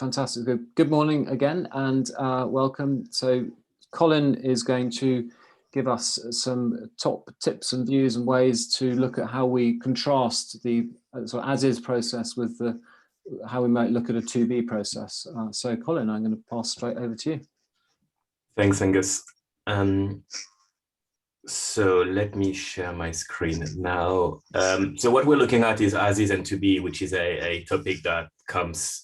Fantastic. Good morning again, and welcome. So Colin is going to give us some top tips and views and ways to look at how we contrast the sort of as-is process with how we might look at a to-be process. So Colin, I'm going to pass straight over to you. Thanks, Angus. So let me share my screen now. So what we're looking at is as-is and to-be, which is a topic that comes.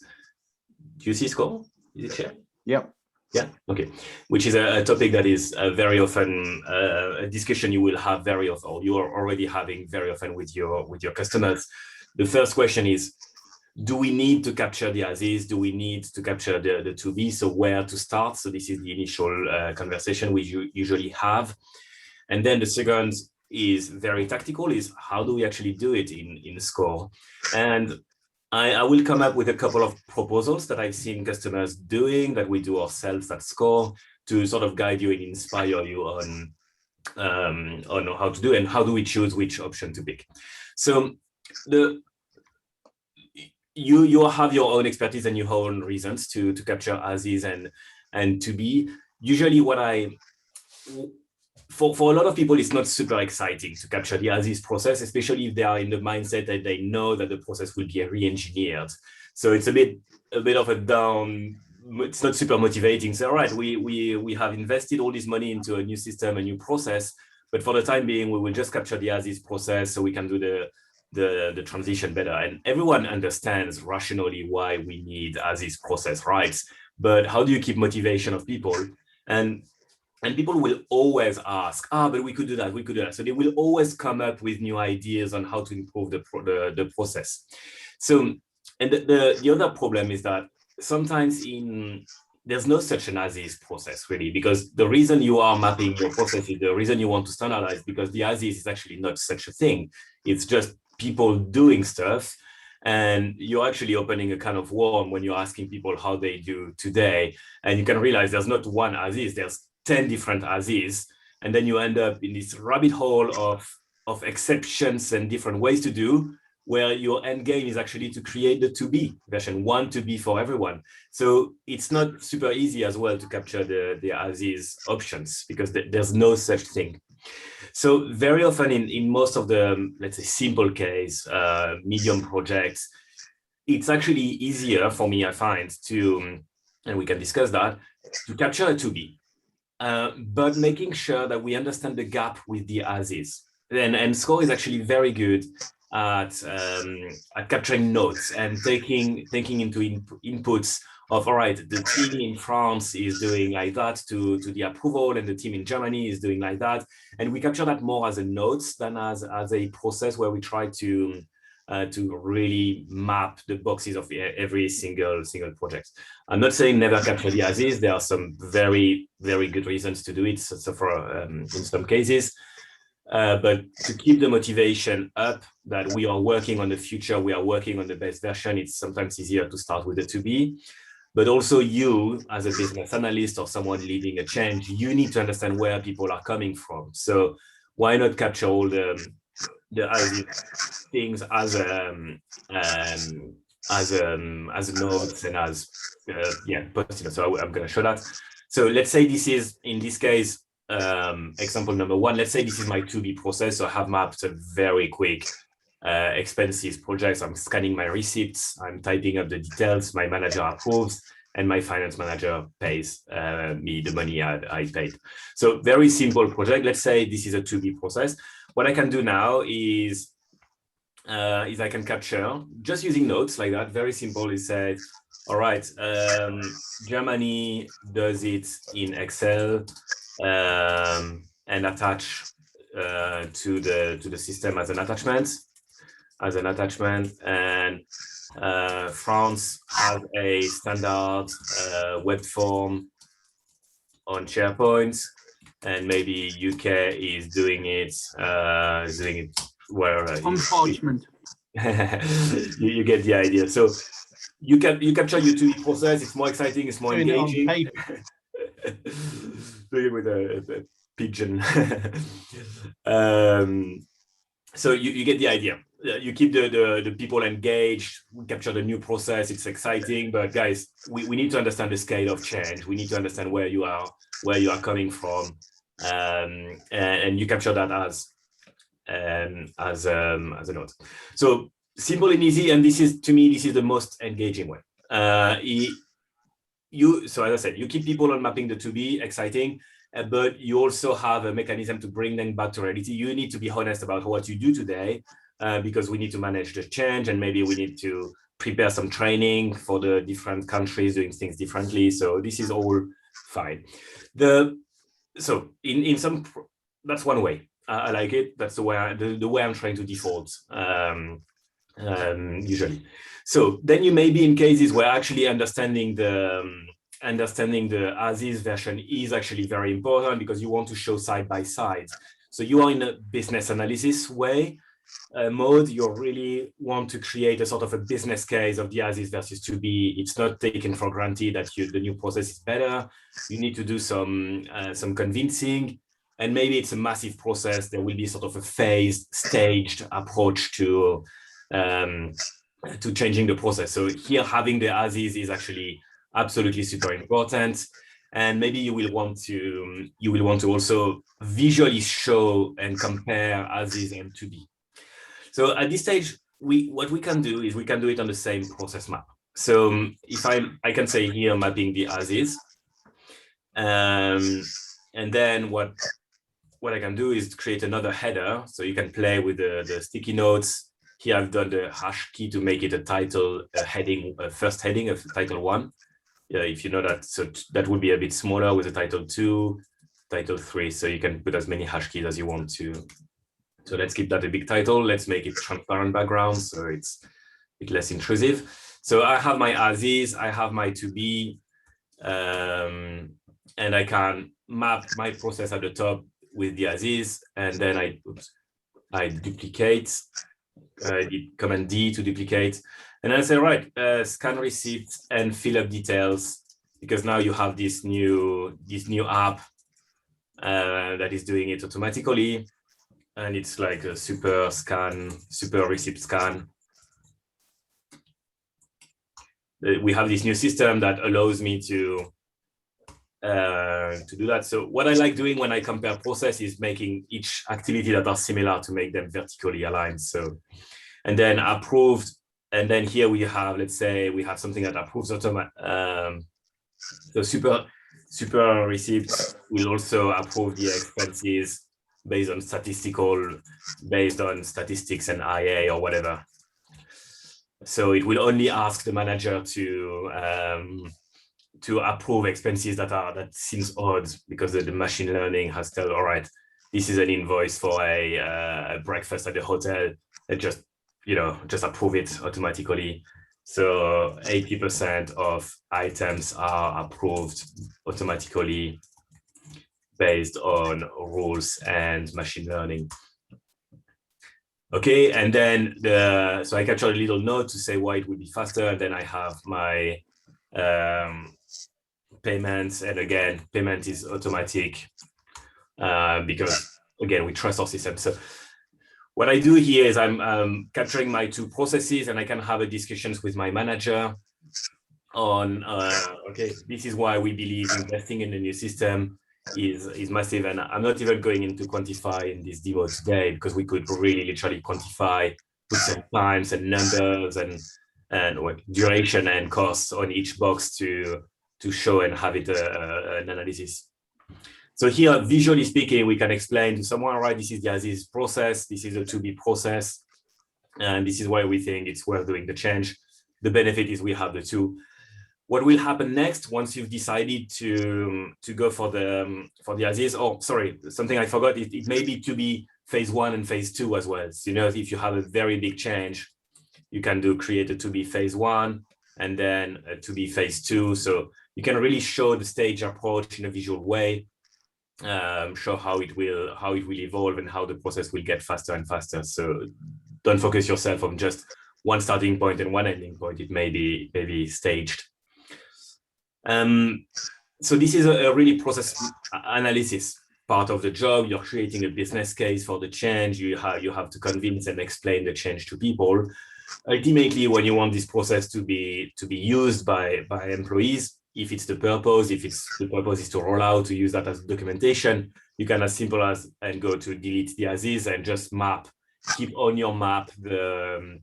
Do you see Skore? Is it shared? Yep. Yeah, okay. Which is a topic that is very often a discussion you will have very often, or you are already having very often with your customers. The first question is, do we need to capture the as-is? Do we need to capture the to-be? So where to start? So this is the initial conversation we usually have. And then the second is very tactical, is how do we actually do it in Skore? And I will come up with a couple of proposals that I've seen customers doing, that we do ourselves at Skore, to sort of guide you and inspire you on how to do and how do we choose which option to pick. So you have your own expertise and your own reasons to capture as-is and to-be. Usually for a lot of people, it's not super exciting to capture the as-is process, especially if they are in the mindset that they know that the process will be re-engineered. So it's a bit of a down. It's not super motivating. So all right, we have invested all this money into a new system, a new process, but for the time being, we will just capture the as-is process so we can do the transition better. And everyone understands rationally why we need as-is process, right? But how do you keep motivation of people? And people will always ask, but we could do that, we could do that. So they will always come up with new ideas on how to improve the process. So, and the other problem is that sometimes there's no such an as-is process really, because the reason you are mapping your process is the reason you want to standardize, because the as-is is actually not such a thing. It's just people doing stuff. And you're actually opening a kind of worm when you're asking people how they do today. And you can realize there's not one as-is, there's 10 different as-is, and then you end up in this rabbit hole of exceptions and different ways to do, where your end game is actually to create the to-be version, one to-be for everyone. So it's not super easy as well to capture the as-is options, because there's no such thing. So very often in most of the, let's say, simple case, medium projects, it's actually easier for me, I find, to, and we can discuss that, to capture a to-be. But making sure that we understand the gap with the as-is. And Skore is actually very good at capturing notes and taking into inputs of, all right, the team in France is doing like that to the approval, and the team in Germany is doing like that. And we capture that more as a notes than as a process where we try to really map the boxes of every single project. I'm not saying never capture the as-is. There are some very, very good reasons to do it. So for in some cases, but to keep the motivation up that we are working on the future, we are working on the best version, it's sometimes easier to start with the to-be. But also you, as a business analyst or someone leading a change, you need to understand where people are coming from. So why not capture all the as-is things as notes and as posting. So I'm going to show that. So let's say this is, in this case, example number one. Let's say this is my to-be process. So I have mapped a very quick expenses projects. I'm scanning my receipts. I'm typing up the details. My manager approves, and my finance manager pays me the money I paid. So very simple project. Let's say this is a to-be process. What I can do now is I can capture, just using notes like that, very simple, is say, all right, Germany does it in Excel and attach to the system as an attachment, and France has a standard web form on SharePoint, and maybe UK is doing it where on parchment. you get the idea. So you capture your to-be process. It's more exciting. It's more engaging. Doing it with a pigeon. So you get the idea. you keep the people engaged, we capture the new process, it's exciting, but guys, we need to understand the scale of change. We need to understand where you are coming from, and you capture that as a note. So simple and easy, and this is, to me, this is the most engaging way. So as I said, you keep people on mapping the to-be, exciting, but you also have a mechanism to bring them back to reality. You need to be honest about what you do today, because we need to manage the change, and maybe we need to prepare some training for the different countries doing things differently. So this is all fine. So in some, that's one way. I like it. That's the way the way I'm trying to default usually. So then you may be in cases where actually understanding the as-is version is actually very important, because you want to show side by side. So you are in a business analysis mode. You really want to create a sort of a business case of the as-is versus to be. It's not taken for granted that the new process is better. You need to do some convincing, and maybe it's a massive process. There will be sort of a phased, staged approach to changing the process. So here, having the as-is actually absolutely super important. And maybe you will want to also visually show and compare as-is and to-be. So at this stage, what we can do is we can do it on the same process map. So if I can say here mapping the as-is, and then what I can do is create another header. So you can play with the sticky notes. Here I've done the hash key to make it a title, a first heading of title 1. Yeah, if you know that, so that would be a bit smaller with a title 2, title 3. So you can put as many hash keys as you want to. So let's keep that a big title. Let's make it transparent background, so it's a bit less intrusive. So I have my as-is, I have my to-be, and I can map my process at the top with the as-is, and then I duplicate, Command D to duplicate, and I say, right, scan receipt and fill up details, because now you have this new app that is doing it automatically. And it's like a super receipt scan. We have this new system that allows me to do that. So what I like doing when I compare process is making each activity that are similar to make them vertically aligned. So, and then approved. And then here we have, let's say we have something that approves automatically. So super receipts will also approve the expenses based on statistics and IA or whatever. So it will only ask the manager to approve expenses that seems odd, because the machine learning has told, all right, this is an invoice for a breakfast at the hotel. It just approve it automatically. So 80% of items are approved automatically based on rules and machine learning. Okay, and then so I captured a little note to say why it would be faster, and then I have my payments, and again, payment is automatic because again, we trust our system. So what I do here is I'm capturing my two processes, and I can have a discussions with my manager on okay, this is why we believe investing in a new system is massive. And I'm not even going into quantify in this demo today, because we could really literally quantify, put some times and numbers and what duration and costs on each box to show and have it an analysis. So here, visually speaking, we can explain to someone, right, this is the as-is process, this is a to-be process, and this is why we think it's worth doing the change. The benefit is we have the two. What will happen next once you've decided to go for the as-is? Oh, sorry, something I forgot. It may be to be phase 1 and phase 2 as well. So, if you have a very big change, you can create a to be phase 1 and then a to be phase 2. So you can really show the stage approach in a visual way, show how it will evolve and how the process will get faster and faster. So don't focus yourself on just one starting point and one ending point. It may be staged. So this is a really process analysis. part of the job. You're creating a business case for the change. You have to convince and explain the change to people. Ultimately, when you want this process to be used by employees, if it's the purpose is to roll out, to use that as documentation, you can as simple as and go to delete the as-is and just keep on your map the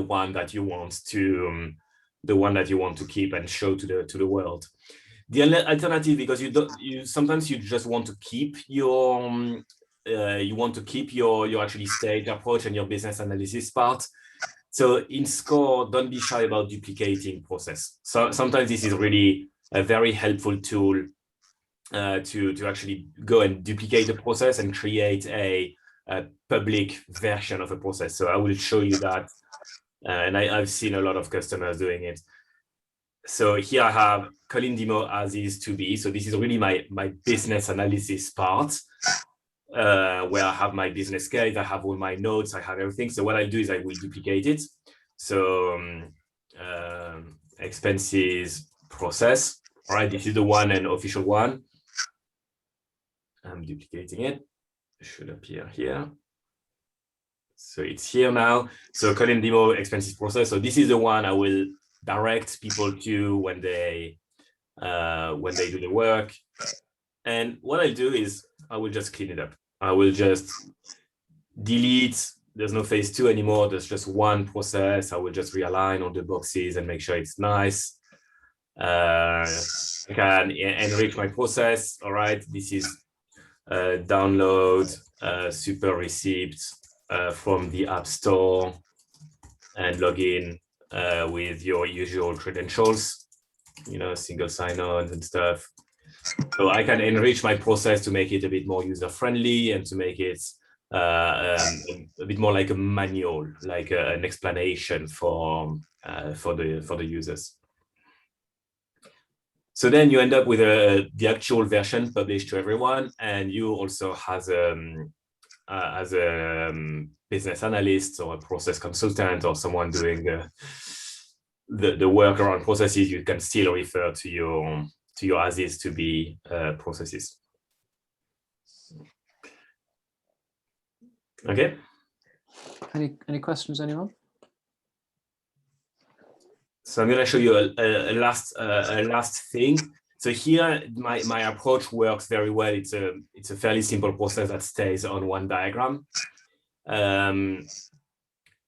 one that you want to keep and show to the world. The alternative, because sometimes you just want to keep your actually stage approach and your business analysis part. So in Skore, don't be shy about duplicating process. So sometimes this is really a very helpful tool to actually go and duplicate a process and create a public version of a process. So I will show you that. And I've seen a lot of customers doing it. So here I have Colin demo as is to be. So this is really my business analysis part, where I have my business case, I have all my notes, I have everything. So what I'll do is I will duplicate it. So expenses process. All right, this is the one and official one. I'm duplicating it. It should appear here. So it's here now. So Colin demo expenses process. So this is the one I will direct people to when they do the work. And what I'll do is I will just clean it up. I will just delete. There's no phase 2 anymore. There's just one process. I will just realign all the boxes and make sure it's nice. I can enrich my process. All right. This is download super receipt from the App Store and log in with your usual credentials, single sign-on and stuff. So I can enrich my process to make it a bit more user-friendly and to make it a bit more like a manual, like an explanation for the users. So then you end up with the actual version published to everyone, and you also as a business analyst or a process consultant or someone doing the work around processes, you can still refer to your as-is to be processes. Okay. Any questions, anyone? So I'm going to show you a last thing. So here, my approach works very well. It's a fairly simple process that stays on one diagram.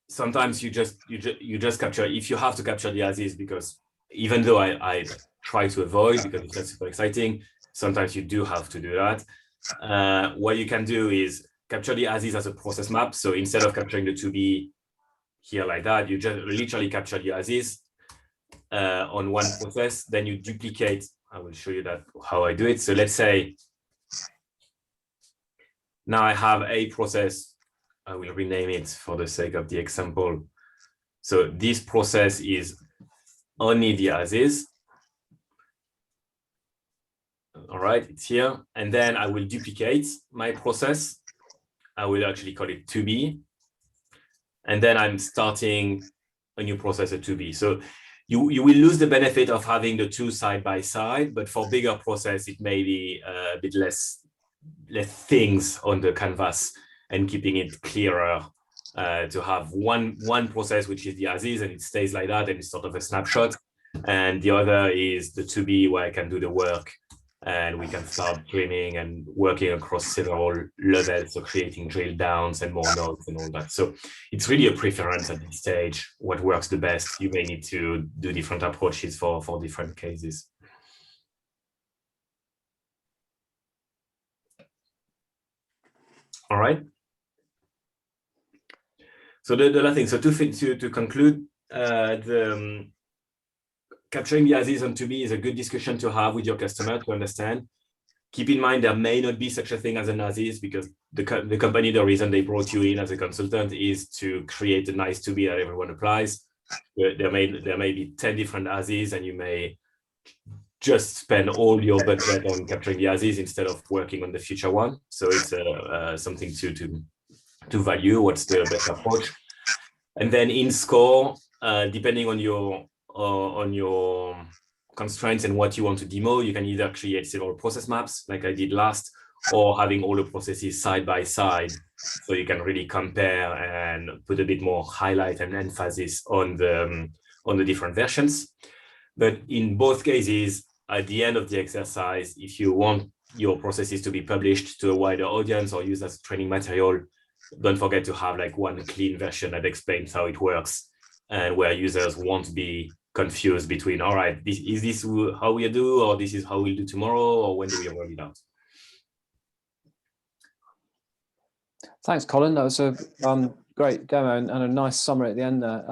Sometimes you just capture, if you have to capture the as-is, because even though I try to avoid, because it's not super exciting, sometimes you do have to do that. What you can do is capture the as-is as a process map. So instead of capturing the to-be here like that, you just literally capture the as-is on one process. Then you duplicate. I will show you how I do it. So let's say now I have a process. I will rename it for the sake of the example. So this process is only the as-is. All right, it's here. And then I will duplicate my process. I will actually call it to be. And then I'm starting a new process at to be. So you will lose the benefit of having the two side by side, but for bigger process, it may be a bit less things on the canvas and keeping it clearer to have one process, which is the as-is, and it stays like that, and it's sort of a snapshot. And the other is the to be, where I can do the work and we can start dreaming and working across several levels, so creating drill downs and more nodes and all that. So it's really a preference at this stage, what works the best. You may need to do different approaches for different cases. All right. So the last thing, so to conclude, capturing the as-is and to be is a good discussion to have with your customer to understand. Keep in mind, there may not be such a thing as an as-is, because the company, the reason they brought you in as a consultant is to create a nice to be that everyone applies. There may be 10 different as-is, and you may just spend all your budget on capturing the as-is instead of working on the future one. So it's something to value. What's the best approach? And then in Skore, depending on your constraints and what you want to demo, you can either create several process maps like I did last, or having all the processes side by side, so you can really compare and put a bit more highlight and emphasis on the different versions. But in both cases, at the end of the exercise, if you want your processes to be published to a wider audience or used as training material, don't forget to have like one clean version that explains how it works and where users won't be confused between, all right, is this how we do, or this is how we'll do tomorrow, or when do we roll it out? Thanks, Colin. That was a great demo and a nice summary at the end there.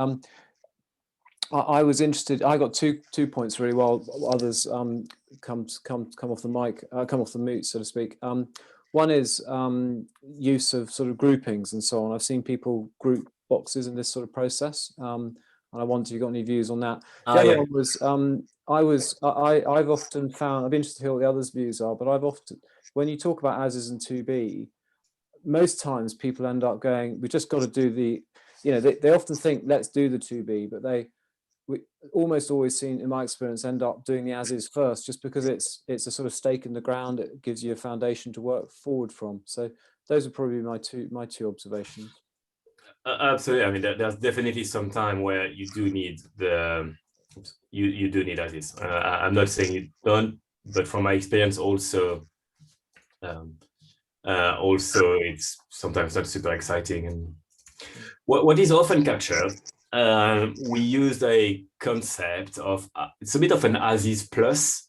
I was interested. I got two points really, while others come off the mic, come off the mute, so to speak. One is use of sort of groupings and so on. I've seen people group boxes in this sort of process, and I wonder if you got any views on that. The other one was I've often found, I'd be interested to hear what the others' views are, but I've often, when you talk about as is and to be, most times people end up going, we just got to do the, they often think let's do the to be, but we almost always seen, in my experience, end up doing the as is first, just because it's a sort of stake in the ground. It gives you a foundation to work forward from. So those would probably be my two observations. Absolutely. I mean, there's definitely some time where you do need you do need as is. I'm not saying you don't, but from my experience also, it's sometimes not super exciting. And what is often captured, we used a concept of, it's a bit of an as-is plus.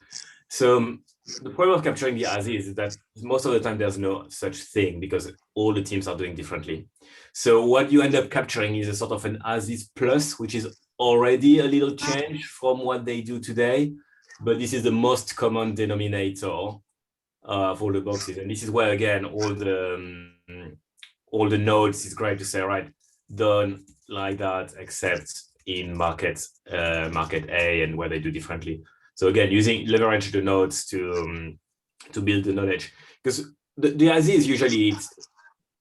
So the problem of capturing the as-is is that most of the time there's no such thing because all the teams are doing differently. So what you end up capturing is a sort of an as-is plus, which is already a little change from what they do today, but this is the most common denominator of all the boxes. And this is where, again, all the nodes is great to say, all right, done like that, except in market A and where they do differently. So again, leverage the nodes to build the knowledge, because the as-is usually it's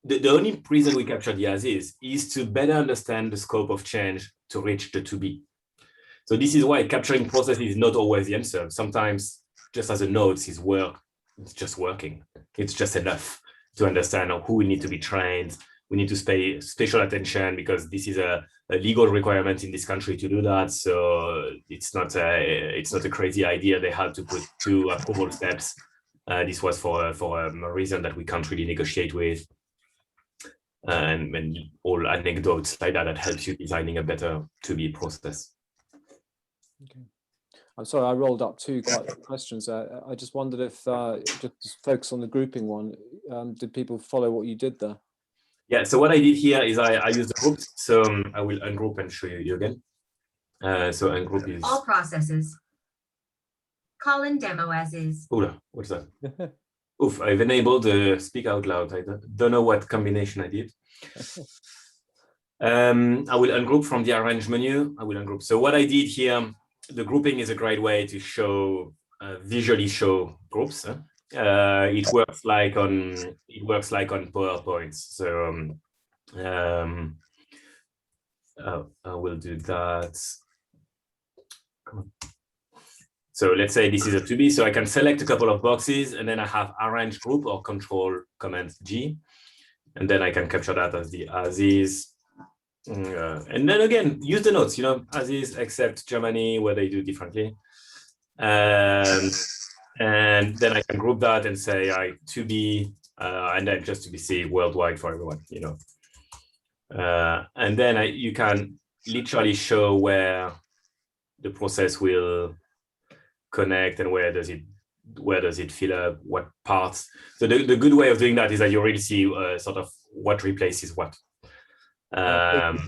the only reason we capture the as-is is to better understand the scope of change to reach the to-be. So this is why capturing process is not always the answer. Sometimes just as a nodes is it's just working. It's just enough to understand who we need to be trained. We need to pay special attention because this is a legal requirement in this country to do that. So it's not a crazy idea. They had to put 2 approval steps. This was for a reason that we can't really negotiate with, and all anecdotes like that helps you designing a better to-be process. Okay. I'm sorry, I rolled up 2 questions. I just wondered if, just focus on the grouping one, did people follow what you did there? Yeah, so what I did here is I used the groups. So I will ungroup and show you again. So ungroup is all processes. Colin demo as is. Oula, what's that? Oof, I've enabled the speak out loud. I don't know what combination I did. I will ungroup from the arrange menu. I will ungroup. So what I did here, the grouping is a great way to show, visually show groups. It works like on PowerPoint. So I will do that. Come on. So let's say this is a to-be. So I can select a couple of boxes, and then I have arrange group or control command G, and then I can capture that as the as-is. And then again, use the notes, as is, except Germany, where they do differently. And then I can group that and say to be, and then just to be seen worldwide for everyone, and then you can literally show where the process will connect and where does it fill up, what parts. So the good way of doing that is that you already see sort of what replaces what.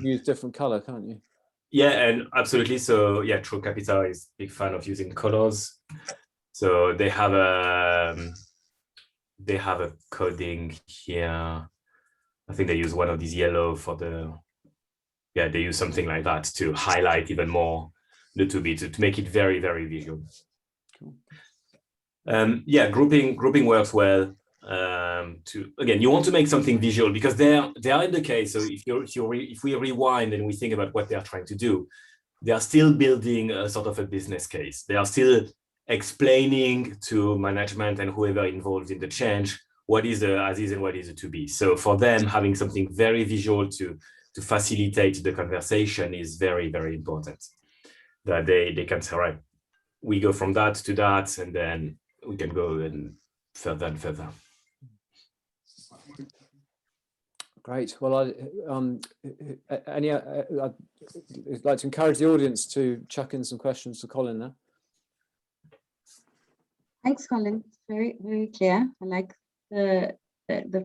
Use different color, can't you? Yeah, and absolutely. So yeah, True Capital is a big fan of using colors. So they have a coding here. I think they use one of these yellow for they use something like that to highlight even more the to-be, to make it very, very visual. Cool. Yeah, grouping works well. Again, you want to make something visual because they are in the case. So if we rewind and we think about what they are trying to do, they are still building a sort of a business case. They are still explaining to management and whoever involved in the change what is the as is and what is the to be. So for them, having something very visual to facilitate the conversation is very, very important. That they can say, right, we go from that to that, and then we can go and further and further. Great. Well, I'd like to encourage the audience to chuck in some questions to Colin now. Thanks, Colin. It's very, very clear. I like the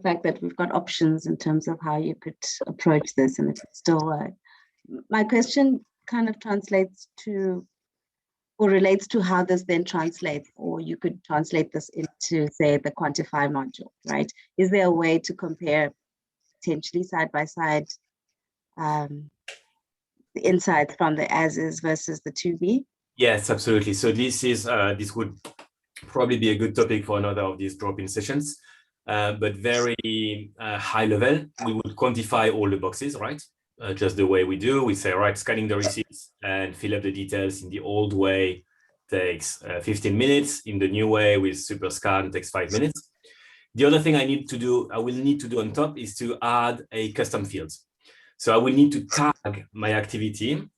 fact that we've got options in terms of how you could approach this, and it still work. My question kind of translates to, or relates to how this then translates, or you could translate this into, say, the Quantify module, right? Is there a way to compare potentially side by side the insights from the as is versus the to be? Yes, absolutely. So this would probably be a good topic for another of these drop-in sessions, but very high level. We would quantify all the boxes, right? Just the way we do. We say, right, scanning the receipts and fill up the details in the old way takes 15 minutes. In the new way with super scan takes 5 minutes. The other thing I will need to do on top is to add a custom field. So I will need to tag my activity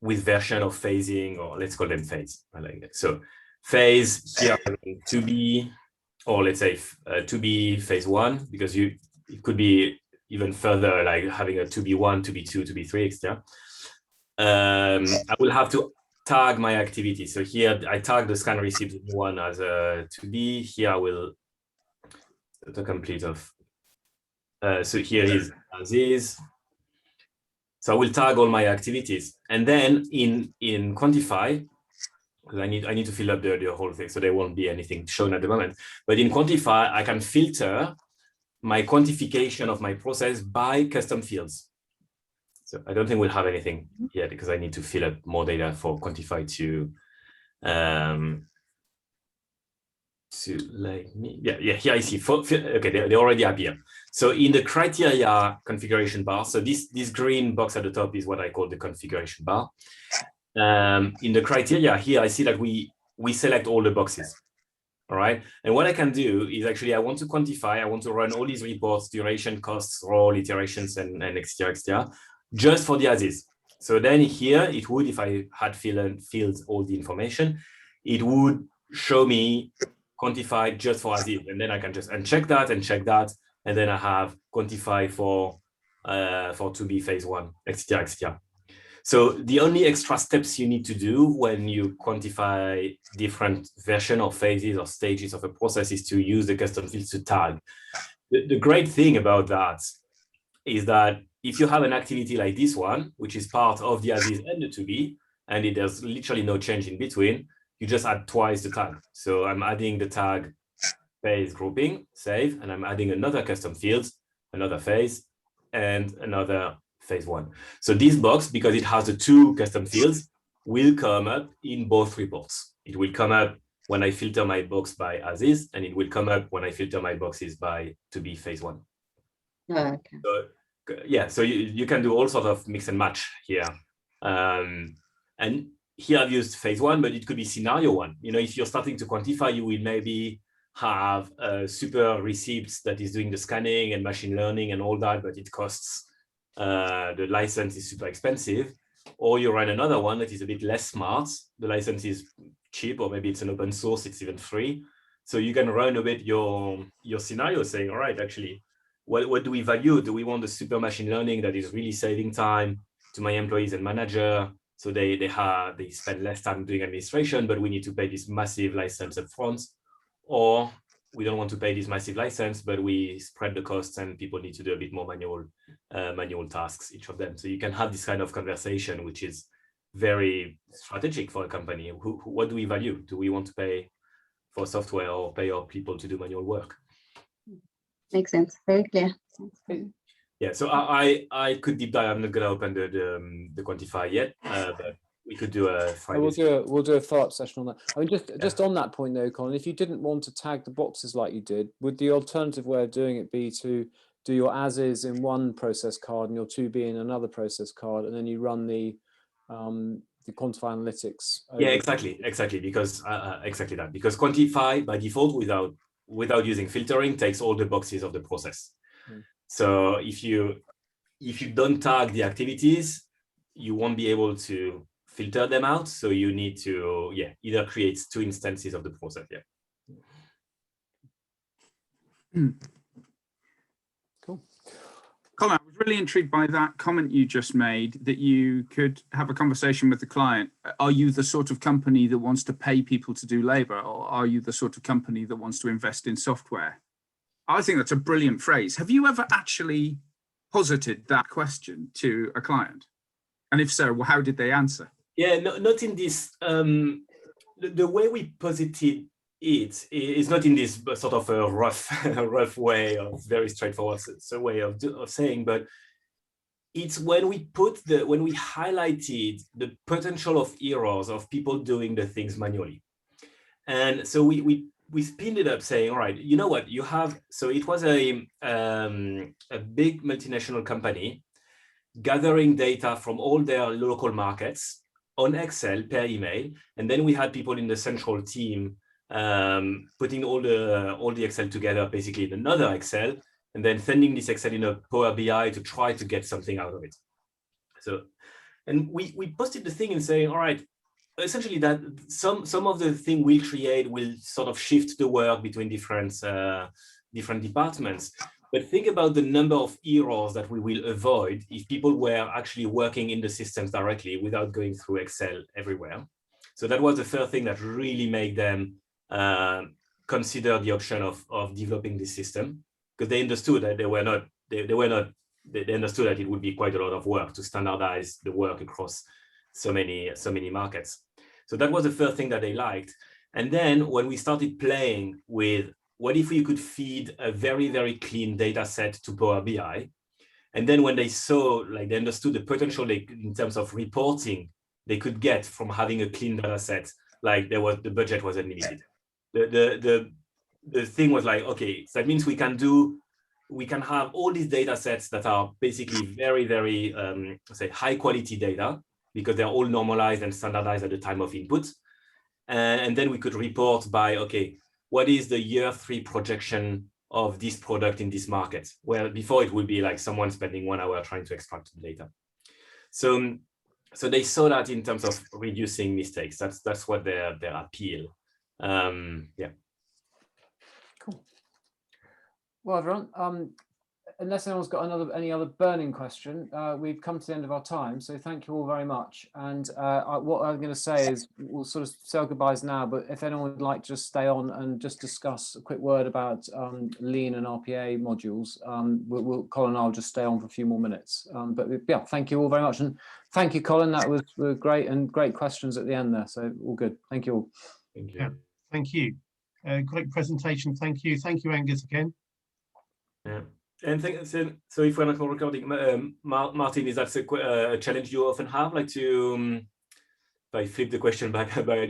with version of phasing, or let's call them phase. I like that. So phase here to be, or let's say to be phase 1, because it could be even further, like having a to be 1, to be 2, to be 3, etc. I will have to tag my activity. So here I tag the scan receipt one as a to be. Here I will the complete of. So here is as is. So I will tag all my activities, and then in Quantify, because I need to fill up the whole thing, so there won't be anything shown at the moment. But in Quantify, I can filter my quantification of my process by custom fields. So I don't think we'll have anything yet because I need to fill up more data for Quantify to like me. Yeah, here I see. Okay, they already appear. So in the criteria configuration bar, so this green box at the top is what I call the configuration bar. In the criteria here, I see that we select all the boxes. All right. And what I can do is actually, I want to quantify, I want to run all these reports, duration, costs, role, iterations, and etc., just for the as is. So then here it would, if I had filled all the information, it would show me quantify just for as is. And then I can just uncheck that and check that. And then I have quantify for to be phase 1, etc., etc. So the only extra steps you need to do when you quantify different versions or phases or stages of a process is to use the custom fields to tag. The great thing about that is that if you have an activity like this one, which is part of the as is and the to be, and there's literally no change in between, you just add twice the tag. So I'm adding the tag phase grouping, save, and I'm adding another custom field, another phase, and another phase 1. So this box, because it has the 2 custom fields, will come up in both reports. It will come up when I filter my box by as is, and it will come up when I filter my boxes by to be phase 1. Okay. So, yeah, so you can do all sorts of mix and match here. And here I've used phase 1, but it could be scenario 1. You know, if you're starting to quantify, you will maybe have a super receipts that is doing the scanning and machine learning and all that, but it costs the license is super expensive. Or you run another one that is a bit less smart. The license is cheap, or maybe it's an open source, it's even free. So you can run a bit your scenario saying, all right, actually, what do we value? Do we want the super machine learning that is really saving time to my employees and manager? So they spend less time doing administration, but we need to pay this massive license up front. Or we don't want to pay this massive license, but we spread the costs and people need to do a bit more manual tasks, each of them. So you can have this kind of conversation, which is very strategic for a company. What do we value? Do we want to pay for software or pay our people to do manual work? Makes sense. Very clear. Yeah, so I could deep dive. I'm not going to open the Quantify yet, but we could do a Friday. We'll do a follow-up session on that. I mean, just on that point though, Colin, if you didn't want to tag the boxes like you did, would the alternative way of doing it be to do your as is in one process card and your to be in another process card, and then you run the the Quantify analytics. Yeah, exactly, because exactly that, because Quantify by default without using filtering takes all the boxes of the process. So if you don't tag the activities, you won't be able to filter them out. So you need to either create 2 instances of the process. Cool. Colin, I was really intrigued by that comment you just made, that you could have a conversation with the client. Are you the sort of company that wants to pay people to do labor, or are you the sort of company that wants to invest in software? I think that's a brilliant phrase. Have you ever actually posited that question to a client? And if so, well, how did they answer? Yeah, no, not in this. The way we posited it is not in this sort of a rough way, of very straightforward way of saying, but it's when we highlighted the potential of errors of people doing the things manually. And so we spinned it up saying, all right, you know what, you have, so it was a big multinational company gathering data from all their local markets on Excel per email. And then we had people in the central team putting all the Excel together, basically in another Excel, and then sending this Excel in a Power BI to try to get something out of it. So, and we posted the thing and saying, all right, essentially that some of the thing we'll create will sort of shift the work between different departments. But think about the number of errors that we will avoid if people were actually working in the systems directly without going through Excel everywhere. So that was the first thing that really made them consider the option of developing this system, because they understood that they understood that it would be quite a lot of work to standardize the work across so many markets. So that was the first thing that they liked. And then when we started playing with, what if we could feed a very, very clean data set to Power BI? And then when they saw, like, they understood the potential in terms of reporting they could get from having a clean data set, like the budget was unlimited. The thing was like, okay, so that means we can have all these data sets that are basically very, very, say, high quality data, because they're all normalized and standardized at the time of input. And then we could report by, okay, what is the year 3 projection of this product in this market? Well, before it would be like someone spending 1 hour trying to extract the data. So they saw that in terms of reducing mistakes. That's what their appeal. Yeah. Cool. Well, everyone, unless anyone's got any other burning question, we've come to the end of our time. So thank you all very much. And what I'm going to say is we'll sort of say goodbyes now, but if anyone would like to just stay on and just discuss a quick word about Lean and RPA modules, Colin and I'll just stay on for a few more minutes. But yeah, thank you all very much. And thank you, Colin. That was great, and great questions at the end there. So all good. Thank you all. Thank you. Yeah, thank you. Great presentation. Thank you. Thank you, Angus, again. Yeah. And so if we're not recording, Martin, is that a challenge you often have, like to, if I flip the question back by